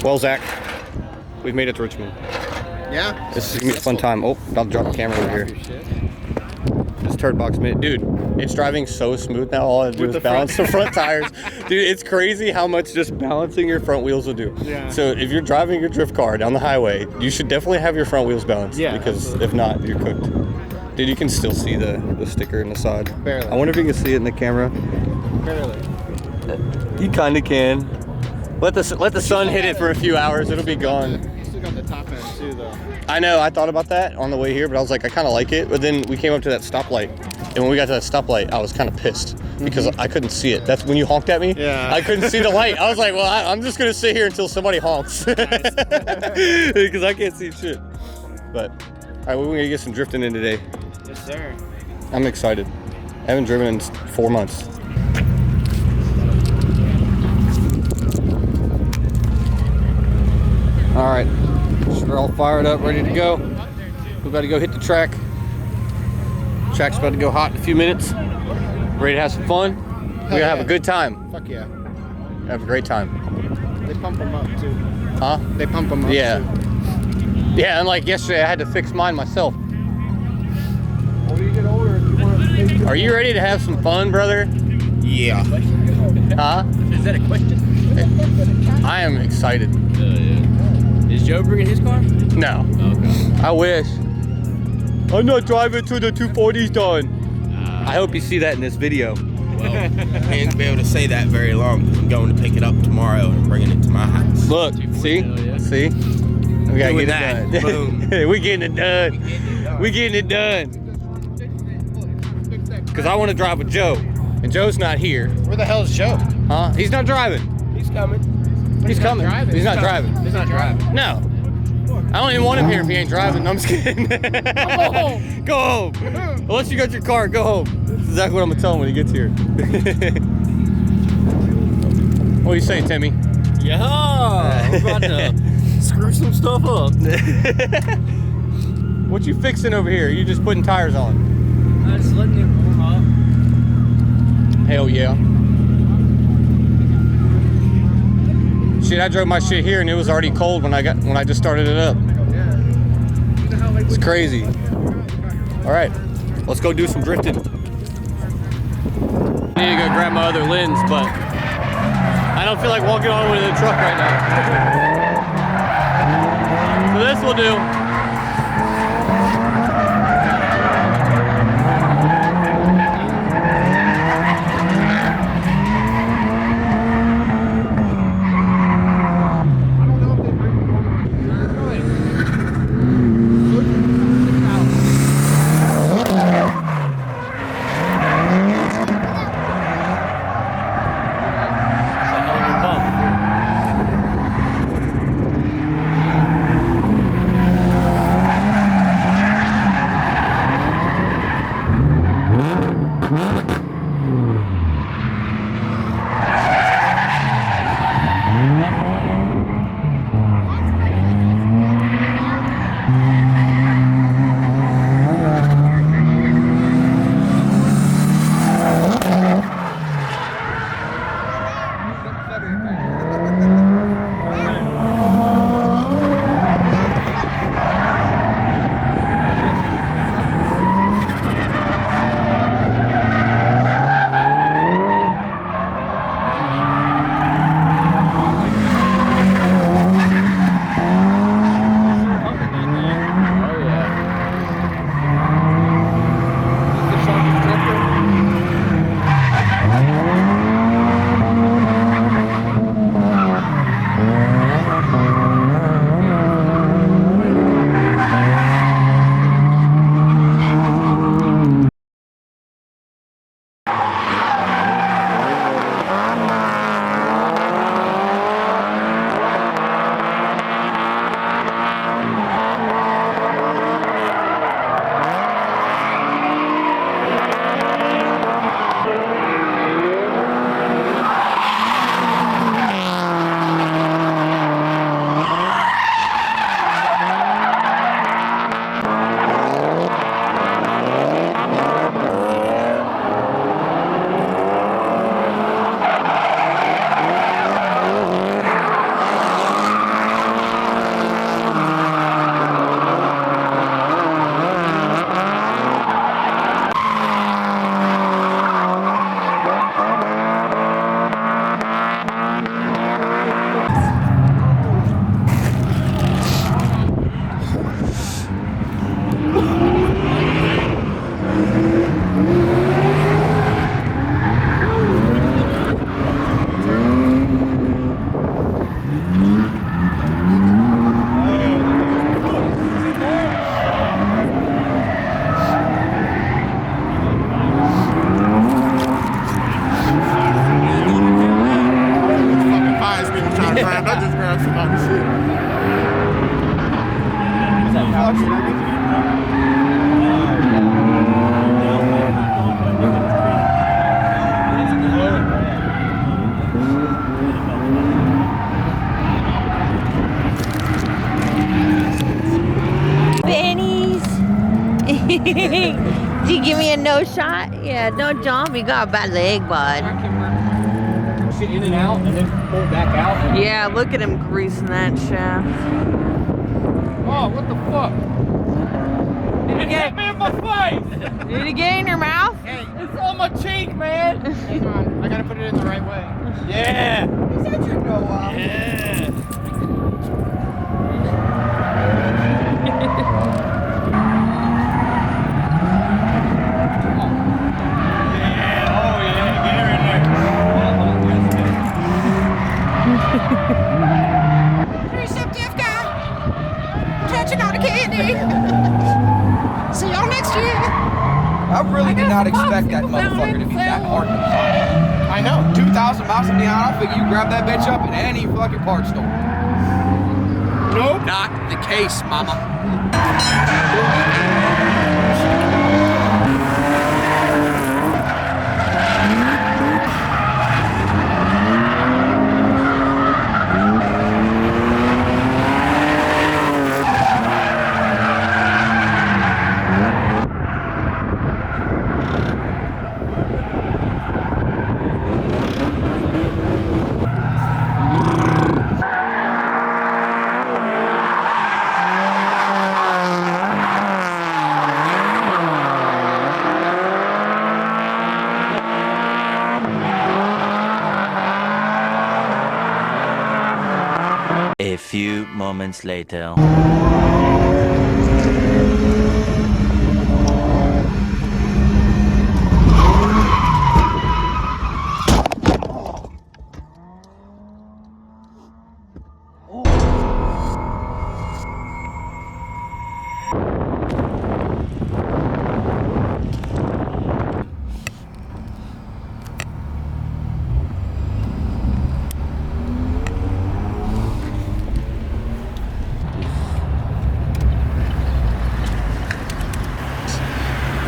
Well, Zach, we've made it to Richmond. Yeah? This is gonna be a fun time. Oh, I'll drop the camera over here. This turd box, man. Dude, it's driving so smooth now. All I do is balance the front tires. Dude, it's crazy how much just balancing your front wheels will do. Yeah. So if you're driving your drift car down the highway, you should definitely have your front wheels balanced. Yeah, because if not, you're cooked. Dude, you can still see the sticker in the side. Barely. I wonder if you can see it in the camera. Barely. You kind of can. Let the sun hit it for a few hours. It'll be gone. You still got the top end too, though. I know. I thought about that on the way here, but I was like, I kind of like it. But then we came up to that stoplight, and when we got to that stoplight, I was kind of pissed because I couldn't see it. That's when you honked at me. Yeah. I couldn't see the light. I was like, well, I'm just gonna sit here until somebody honks because I can't see shit. But all right, we're gonna get some drifting in today. Yes, sir. I'm excited. I haven't driven in 4 months. All right, so we're all fired up, ready to go. We're about to go hit the track. Track's about to go hot in a few minutes. Ready to have some fun. We're gonna have a good time. Fuck yeah. Have a great time. They pump them up too. Huh? They pump them up too. Yeah, and like yesterday, I had to fix mine myself. When you get older, if you want to Are you ready to have some fun, brother? Yeah. Huh? Is that a question? I am excited. Is Joe bringing his car? No. Okay. I wish. I'm not driving till the 240's done. I hope you see that in this video. Well, I ain't gonna be able to say that very long because I'm going to pick it up tomorrow and bringing it to my house. Look, see? Yeah. See? We gotta Doing get that. it done. Boom. We getting it done. We getting it done. Because I want to drive with Joe. And Joe's not here. Where the hell is Joe? Huh? He's not driving. He's coming. He's coming. He's not driving. He's not driving. No. I don't even want him here if he ain't driving. No, I'm just kidding. Go home. Go home. Unless you got your car, go home. That's exactly what I'm going to tell him when he gets here. What do you say, Timmy? Yeah, we're about to screw some stuff up. What you fixing over here? You just putting tires on? I'm just letting it warm up. Hell yeah. Shit, I drove my shit here and it was already cold when I just started it up. It's crazy. All right, let's go do some drifting. I need to go grab my other lens, but I don't feel like walking all the way to the truck right now. So this will do. Benny's. Did you give me a no shot? Yeah, don't jump. You got a bad leg, bud. Sit in and out and then pull back out. Yeah, look at him greasing that shaft. Oh, what the fuck? Did you Hit me in my face! Did it get in your mouth? Hey, it's on my cheek, man! Hang on, I gotta put it in the right way. Yeah! Is that your go off? Yeah! Receptive guy. Touching on a candy. See y'all next year. I really did not expect that motherfucker to be that hard to find. I know. 2,000 miles from the island, I figure you grab that bitch up at any fucking parts store. Nope. Not the case, mama. A few moments later.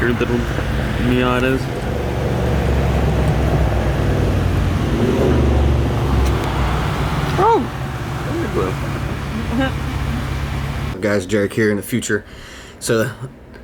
Your little Miatas. Guys, Jarek here in the future. So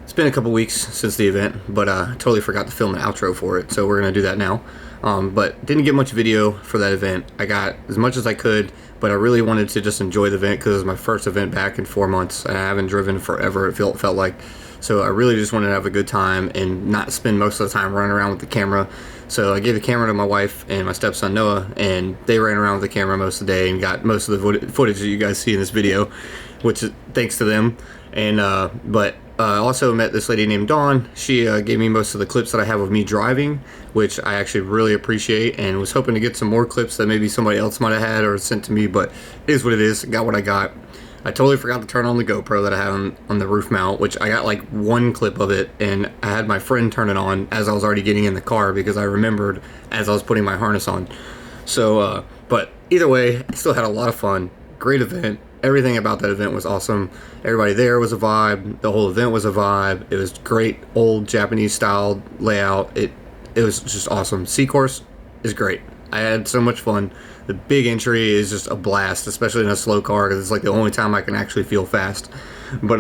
it's been a couple weeks since the event, but I totally forgot to film an outro for it, so we're gonna do that now. But didn't get much video for that event. I got as much as I could, but I really wanted to just enjoy the event because it was my first event back in 4 months and I haven't driven forever, it felt like. So I really just wanted to have a good time and not spend most of the time running around with the camera. So I gave the camera to my wife and my stepson Noah, and they ran around with the camera most of the day and got most of the footage that you guys see in this video, which is thanks to them. And but I also met this lady named Dawn. She gave me most of the clips that I have of me driving, which I actually really appreciate, and was hoping to get some more clips that maybe somebody else might have had or sent to me, but it is what it is. Got what I got. I totally forgot to turn on the GoPro that I had on the roof mount, which I got like one clip of it, and I had my friend turn it on as I was already getting in the car because I remembered as I was putting my harness on. So, but either way, I still had a lot of fun. Great event. Everything about that event was awesome. Everybody there was a vibe. The whole event was a vibe. It was great, old Japanese style layout. It was just awesome. C-Course is great. I had so much fun. The big entry is just a blast, especially in a slow car, because it's like the only time I can actually feel fast. But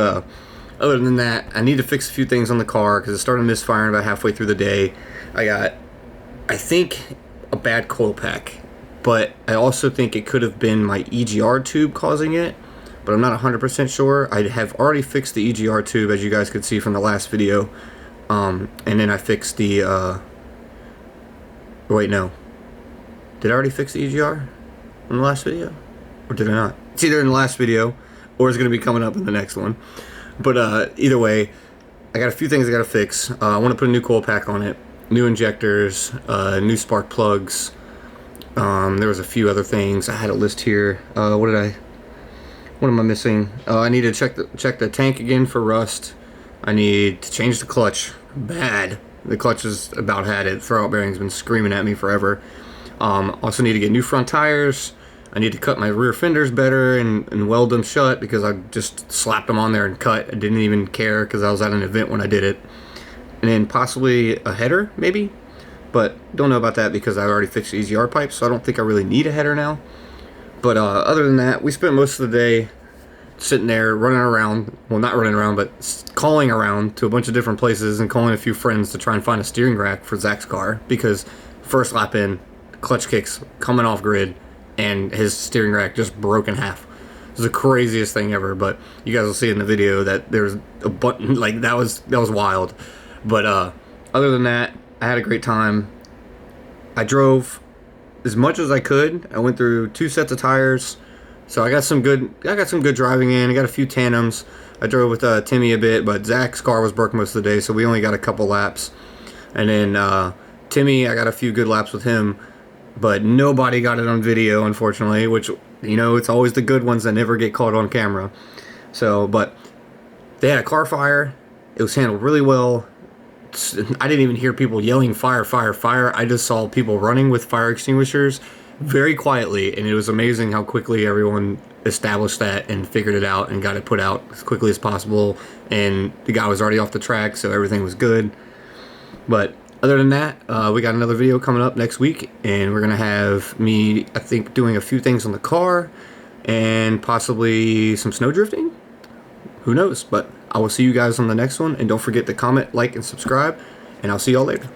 other than that, I need to fix a few things on the car because it started misfiring about halfway through the day. I got, I think, a bad coil pack, but I also think it could have been my EGR tube causing it, but I'm not 100% sure. I have already fixed the EGR tube, as you guys could see from the last video, and then I fixed the, wait, no. Did I already fix the EGR in the last video? Or did I not? It's either in the last video or it's going to be coming up in the next one. But either way, I got a few things I got to fix. I want to put a new coil pack on it, new injectors, new spark plugs. There was a few other things. I had a list here. What am I missing? I need to check the tank again for rust. I need to change the clutch. Bad. The clutch is about had it. Throwout bearing's been screaming at me forever. Also need to get new front tires, I need to cut my rear fenders better and weld them shut because I just slapped them on there and cut. I didn't even care because I was at an event when I did it. And then possibly a header, maybe. But don't know about that because I already fixed the EGR pipe, so I don't think I really need a header now. But other than that, we spent most of the day sitting there running around. Well, not running around, but calling around to a bunch of different places and calling a few friends to try and find a steering rack for Zach's car because first lap in, clutch kicks coming off grid, and his steering rack just broke in half. It was the craziest thing ever, but you guys will see in the video that there's a button, like that was wild. But other than that, I had a great time. I drove as much as I could. I went through 2 sets of tires, so I got some good driving in. I got a few tandems. I drove with Timmy a bit, but Zach's car was broke most of the day, so we only got a couple laps. And then Timmy, I got a few good laps with him, but nobody got it on video, unfortunately, which, you know, it's always the good ones that never get caught on camera. So, but they had a car fire. It was handled really well. I didn't even hear people yelling fire, fire, fire. I just saw people running with fire extinguishers very quietly, and it was amazing how quickly everyone established that and figured it out and got it put out as quickly as possible. And the guy was already off the track, so everything was good. But other than that, we got another video coming up next week, and we're gonna have me, I think, doing a few things on the car and possibly some snow drifting. Who knows? But I will see you guys on the next one, and don't forget to comment, like, and subscribe, and I'll see y'all later.